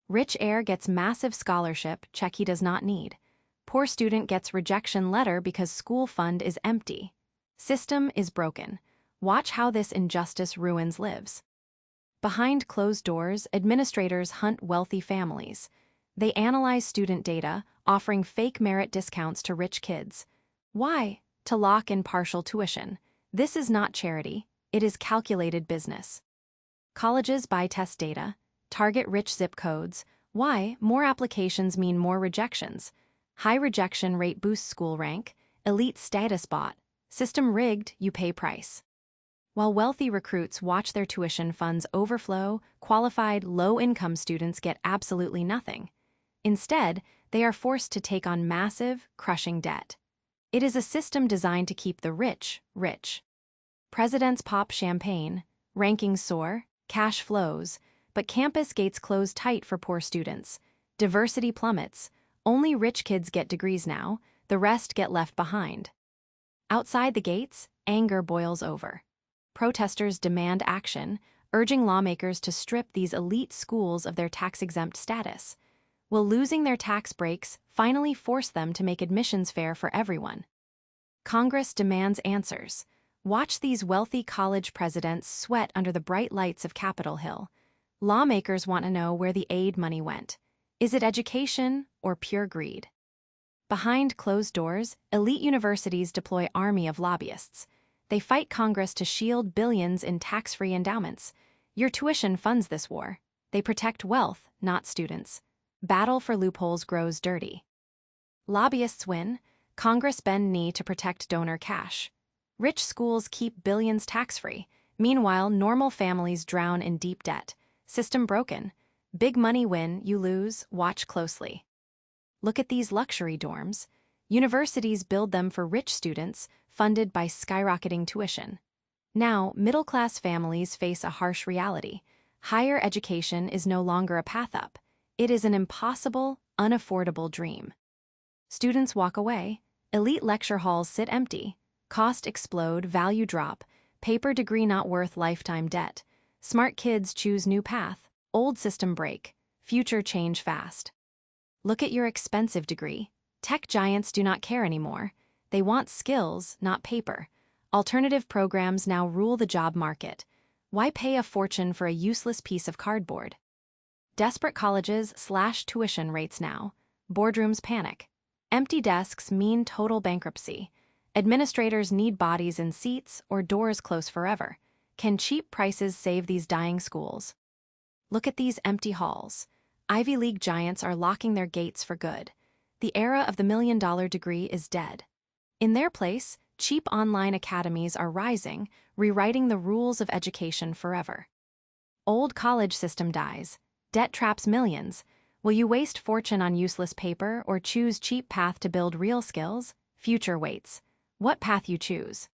Rich heir gets massive scholarship check he does not need. Poor student gets rejection letter because school fund is empty. System is broken. Watch how this injustice ruins lives. Behind closed doors, administrators hunt wealthy families. They analyze student data, offering fake merit discounts to rich kids. Why? To lock in partial tuition. This is not charity, it is calculated business. Colleges buy test data, target rich zip codes. Why? More applications mean more rejections. High rejection rate boosts school rank, elite status bought. System rigged, you pay price. While wealthy recruits watch their tuition funds overflow, qualified, low-income students get absolutely nothing. Instead, they are forced to take on massive, crushing debt. It is a system designed to keep the rich, rich. Presidents pop champagne, rankings soar, cash flows, but campus gates close tight for poor students. Diversity plummets. Only rich kids get degrees now, the rest get left behind. Outside the gates, anger boils over. Protesters demand action, urging lawmakers to strip these elite schools of their tax-exempt status. Will losing their tax breaks finally force them to make admissions fair for everyone? Congress demands answers. Watch these wealthy college presidents sweat under the bright lights of Capitol Hill. Lawmakers want to know where the aid money went. Is it education or pure greed? Behind closed doors, elite universities deploy army of lobbyists. They fight Congress to shield billions in tax-free endowments. Your tuition funds this war. They protect wealth, not students. Battle for loopholes grows dirty. Lobbyists win. Congress bend knee to protect donor cash. Rich schools keep billions tax-free. Meanwhile, normal families drown in deep debt. System broken. Big money win, you lose, watch closely. Look at these luxury dorms. Universities build them for rich students, funded by skyrocketing tuition. Now, middle-class families face a harsh reality. Higher education is no longer a path up. It is an impossible, unaffordable dream. Students walk away. Elite lecture halls sit empty. Cost explode, value drop. Paper degree not worth lifetime debt. Smart kids choose new path. Old system break. Future change fast. Look at your expensive degree. Tech giants do not care anymore. They want skills, not paper. Alternative programs now rule the job market. Why pay a fortune for a useless piece of cardboard? Desperate colleges slash tuition rates now. Boardrooms panic. Empty desks mean total bankruptcy. Administrators need bodies in seats or doors close forever. Can cheap prices save these dying schools? Look at these empty halls. Ivy League giants are locking their gates for good. The era of the million-dollar degree is dead. In their place, cheap online academies are rising, rewriting the rules of education forever. Old college system dies. Debt traps millions. Will you waste fortune on useless paper or choose cheap path to build real skills? Future waits. What path you choose?